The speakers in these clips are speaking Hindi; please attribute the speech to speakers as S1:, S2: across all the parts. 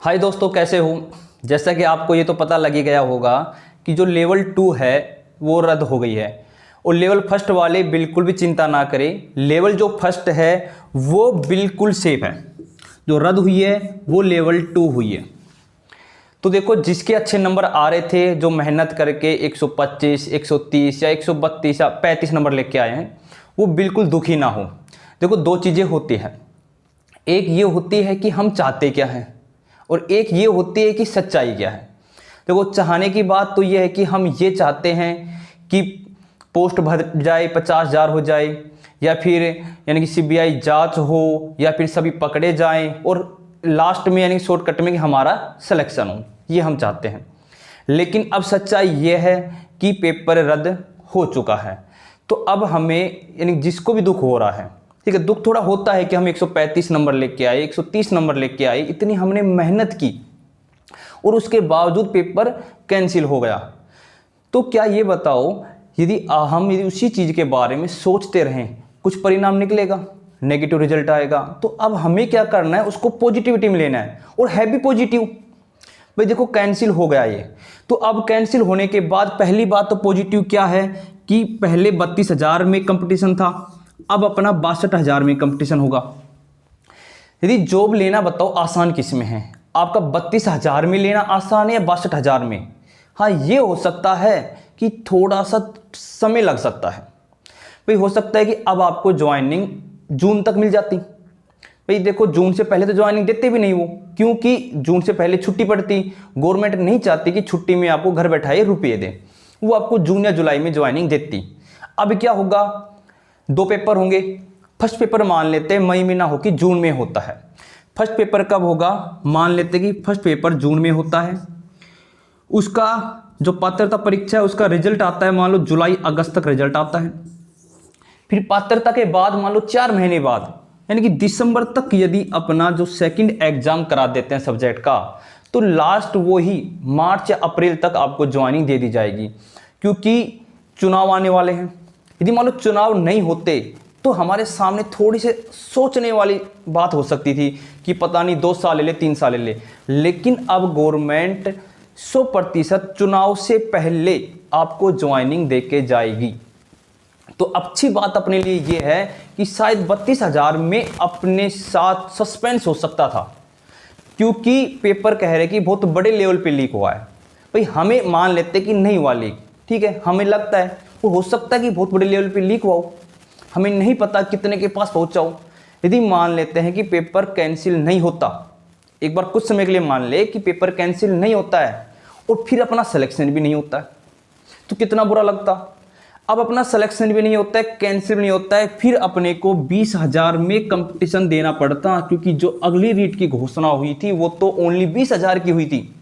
S1: हाय दोस्तों, कैसे हो। जैसा कि आपको ये तो पता लग ही गया होगा कि जो लेवल 2 है वो रद्द हो गई है और लेवल फर्स्ट वाले बिल्कुल भी चिंता ना करें। लेवल जो फर्स्ट है वो बिल्कुल सेफ है। जो रद्द हुई है वो लेवल 2 हुई है। तो देखो, जिसके अच्छे नंबर आ रहे थे, जो मेहनत करके 125, 130 या 132 या 35 नंबर लेके आए हैं, वो बिल्कुल दुखी ना हो। देखो, दो चीज़ें होती हैं। एक ये होती है कि हम चाहते क्या हैं और एक ये होती है कि सच्चाई क्या है। देखो, चाहने की बात तो ये है कि हम ये चाहते हैं कि पोस्ट भर जाए, 50,000 हो जाए, या फिर यानी कि सीबीआई जांच हो, या फिर सभी पकड़े जाएं और लास्ट में यानी शॉर्टकट में कि हमारा सिलेक्शन हो, ये हम चाहते हैं। लेकिन अब सच्चाई ये है कि पेपर रद्द हो चुका है। तो अब हमें यानी जिसको भी दुख हो रहा है, ठीक है, दुख थोड़ा होता है कि हम 135 नंबर लेके आए, 130 नंबर लेके आए, इतनी हमने मेहनत की और उसके बावजूद पेपर कैंसिल हो गया। तो क्या ये बताओ, यदि उसी चीज़ के बारे में सोचते रहें, कुछ परिणाम निकलेगा, नेगेटिव रिजल्ट आएगा, तो अब हमें क्या करना है, उसको पॉजिटिविटी में लेना है और है भी पॉजिटिव। भाई देखो, कैंसिल हो गया ये, तो अब कैंसिल होने के बाद पहली बात तो पॉजिटिव क्या है कि पहले 32,000 में कंपटीशन था, अब अपना 62,000 में कंपटीशन होगा। यदि जॉब लेना बताओ आसान किस में है, आपका 32,000 में लेना आसान है या 62,000 में। हाँ, ये हो सकता है कि थोड़ा सा समय लग सकता है। भाई हो सकता है कि अब आपको ज्वाइनिंग जून तक मिल जाती। भाई देखो, जून से पहले तो ज्वाइनिंग देते भी नहीं वो, क्योंकि जून से पहले छुट्टी पड़ती। गवर्नमेंट नहीं चाहती कि छुट्टी में आपको घर बैठाए रुपये दे, वो आपको जून या जुलाई में ज्वाइनिंग देती। अब क्या होगा, दो पेपर होंगे। फर्स्ट पेपर मान लेते हैं मई में ना हो कि जून में होता है। फर्स्ट पेपर कब होगा, मान लेते कि फर्स्ट पेपर जून में होता है। उसका जो पात्रता परीक्षा है उसका रिजल्ट आता है, मान लो जुलाई अगस्त तक रिजल्ट आता है। फिर पात्रता के बाद मान लो 4 महीने बाद यानी कि दिसंबर तक यदि अपना जो सेकंड एग्जाम करा देते हैं सब्जेक्ट का, तो लास्ट वो ही मार्च या अप्रैल तक आपको ज्वाइनिंग दे दी जाएगी। क्योंकि चुनाव आने वाले हैं। यदि मान लो चुनाव नहीं होते तो हमारे सामने थोड़ी से सोचने वाली बात हो सकती थी कि पता नहीं 2 साल ले ले, 3 साल ले ले। लेकिन अब गवर्नमेंट 100% चुनाव से पहले आपको ज्वाइनिंग दे के जाएगी। तो अच्छी बात अपने लिए ये है कि शायद 32,000 में अपने साथ सस्पेंस हो सकता था, क्योंकि पेपर कह रहे कि बहुत बड़े लेवल पे लीक हुआ है। भाई हमें मान लेते कि नहीं हुआ लीक, ठीक है, हमें लगता है वो हो सकता है कि बहुत बड़े लेवल पे लीक हुआ हो, हमें नहीं पता कितने के पास पहुंचा हो। यदि मान लेते हैं कि पेपर कैंसिल नहीं होता, एक बार कुछ समय के लिए मान ले कि पेपर कैंसिल नहीं होता है और फिर अपना सिलेक्शन भी नहीं होता है, तो कितना बुरा लगता। अब अपना सिलेक्शन भी नहीं होता है, कैंसिल भी नहीं होता है, फिर अपने को 20,000 में कंपटीशन देना पड़ता, क्योंकि जो अगली रीट की घोषणा हुई थी वो तो ओनली 20,000 की हुई थी।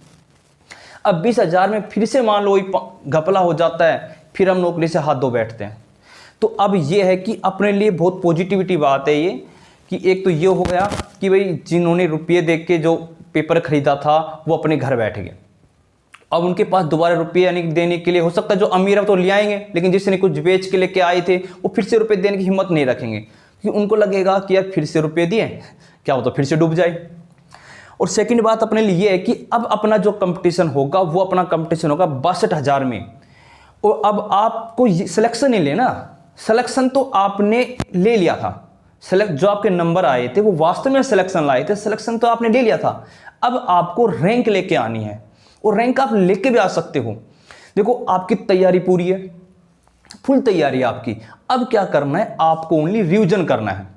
S1: अब 20,000 में फिर से मान लो घपला हो जाता है, फिर हम नौकरी से हाथ धो बैठते हैं। तो अब ये है कि अपने लिए बहुत पॉजिटिविटी बात है ये, कि एक तो ये हो गया कि भाई जिन्होंने रुपये दे के जो पेपर खरीदा था वो अपने घर बैठ गए। अब उनके पास दोबारा रुपये यानी देने के लिए, हो सकता है जो अमीर है तो ले आएंगे, लेकिन जिसने कुछ बेच के लेके आए थे वो फिर से रुपये देने की हिम्मत नहीं रखेंगे, क्योंकि उनको लगेगा कि यार फिर से रुपये दिए, क्या हो तो फिर से डूब जाए। और सेकंड बात अपने लिए ये है कि अब अपना जो कंपटीशन होगा वो अपना कंपटीशन होगा 62,000 में। और अब आपको सिलेक्शन नहीं लेना, सिलेक्शन तो आपने ले लिया था, जो आपके नंबर आए थे वो वास्तव में सिलेक्शन लाए थे, सिलेक्शन तो आपने ले लिया था। अब आपको रैंक लेके आनी है और रैंक आप लेके भी आ सकते हो। देखो, आपकी तैयारी पूरी है, फुल तैयारी है आपकी। अब क्या करना है, आपको ओनली रिवीजन करना है।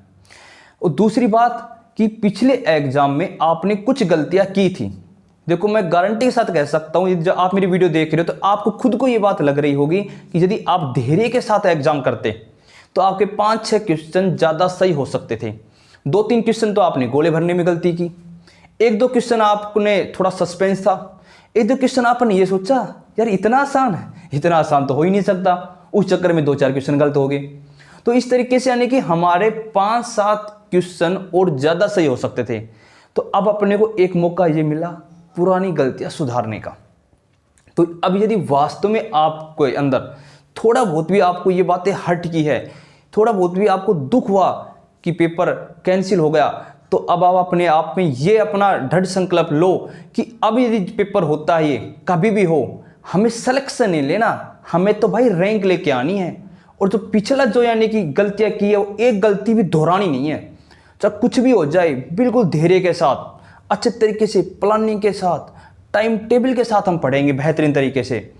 S1: और दूसरी बात कि पिछले एग्जाम में आपने कुछ गलतियां की थी। देखो, मैं गारंटी के साथ कह सकता हूं, जब आप मेरी वीडियो देख रहे हो तो आपको खुद को ये बात लग रही होगी कि यदि आप धैर्य के साथ एग्जाम करते तो आपके 5-6 क्वेश्चन ज़्यादा सही हो सकते थे। 2-3 क्वेश्चन तो आपने गोले भरने में गलती की, 1-2 क्वेश्चन आपने थोड़ा सस्पेंस था, 1-2 क्वेश्चन आपने ये सोचा यार इतना आसान है, इतना आसान तो हो ही नहीं सकता, उस चक्कर में 2-4 क्वेश्चन गलत हो गए। तो इस तरीके से यानी कि हमारे 5-7 क्वेश्चन और ज़्यादा सही हो सकते थे। तो अब अपने को एक मौका ये मिला पुरानी गलतियां सुधारने का। तो अब यदि वास्तव में आपको अंदर थोड़ा बहुत भी आपको ये बातें हट की है, थोड़ा बहुत भी आपको दुख हुआ कि पेपर कैंसिल हो गया, तो अब आप अपने आप में ये अपना दृढ़ संकल्प लो कि अब यदि पेपर होता है, ये कभी भी हो, हमें सिलेक्शन नहीं लेना, हमें तो भाई रैंक लेके आनी है। और जो पिछला जो यानी कि गलतियां की है, वो एक गलती भी दोहरानी नहीं है। चाहे कुछ भी हो जाए, बिल्कुल धैर्य के साथ, अच्छे तरीके से, प्लानिंग के साथ, टाइम टेबल के साथ हम पढ़ेंगे बेहतरीन तरीके से।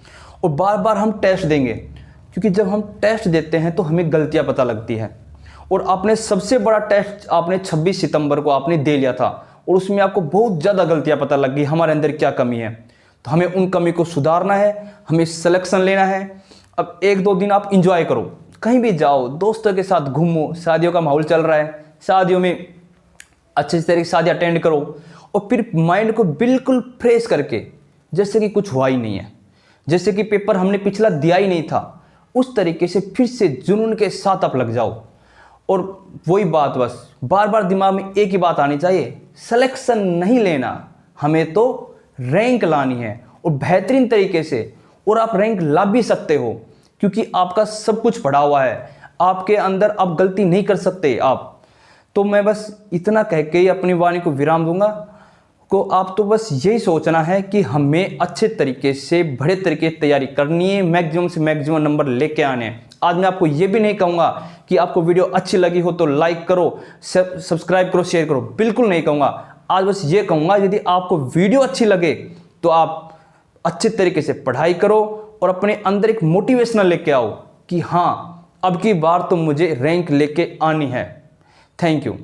S1: और बार बार हम टेस्ट देंगे, क्योंकि जब हम टेस्ट देते हैं तो हमें गलतियां पता लगती हैं। और आपने सबसे बड़ा टेस्ट आपने 26 सितंबर को आपने दे लिया था, और उसमें आपको बहुत ज़्यादा गलतियां पता लग गई, हमारे अंदर क्या कमी है। तो हमें उन कमी को सुधारना है, हमें सिलेक्शन लेना है। अब 1-2 दिन आप इंजॉय करो, कहीं भी जाओ, दोस्तों के साथ घूमो, शादियों का माहौल चल रहा है, शादियों में अच्छे तरीके से शादी अटेंड करो, और फिर माइंड को बिल्कुल फ्रेश करके, जैसे कि कुछ हुआ ही नहीं है, जैसे कि पेपर हमने पिछला दिया ही नहीं था, उस तरीके से फिर से जुनून के साथ आप लग जाओ। और वही बात, बस बार बार दिमाग में एक ही बात आनी चाहिए, सिलेक्शन नहीं लेना, हमें तो रैंक लानी है, और बेहतरीन तरीके से। और आप रैंक ला भी सकते हो, क्योंकि आपका सब कुछ पड़ा हुआ है, आपके अंदर आप गलती नहीं कर सकते आप। तो मैं बस इतना कह के ही अपनी वाणी को विराम दूंगा। को आप तो बस यही सोचना है कि हमें अच्छे तरीके से, बड़े तरीके से तैयारी करनी है, मैक्सिमम से मैक्सिमम नंबर लेके आने हैं। आज मैं आपको ये भी नहीं कहूँगा कि आपको वीडियो अच्छी लगी हो तो लाइक करो, सब्सक्राइब करो, शेयर करो, बिल्कुल नहीं कहूँगा। आज बस ये कहूँगा, यदि आपको वीडियो अच्छी लगे तो आप अच्छे तरीके से पढ़ाई करो, और अपने अंदर एक मोटिवेशनल लेके आओ कि हाँ, अब की बार तो मुझे रैंक लेके आनी है। Thank you.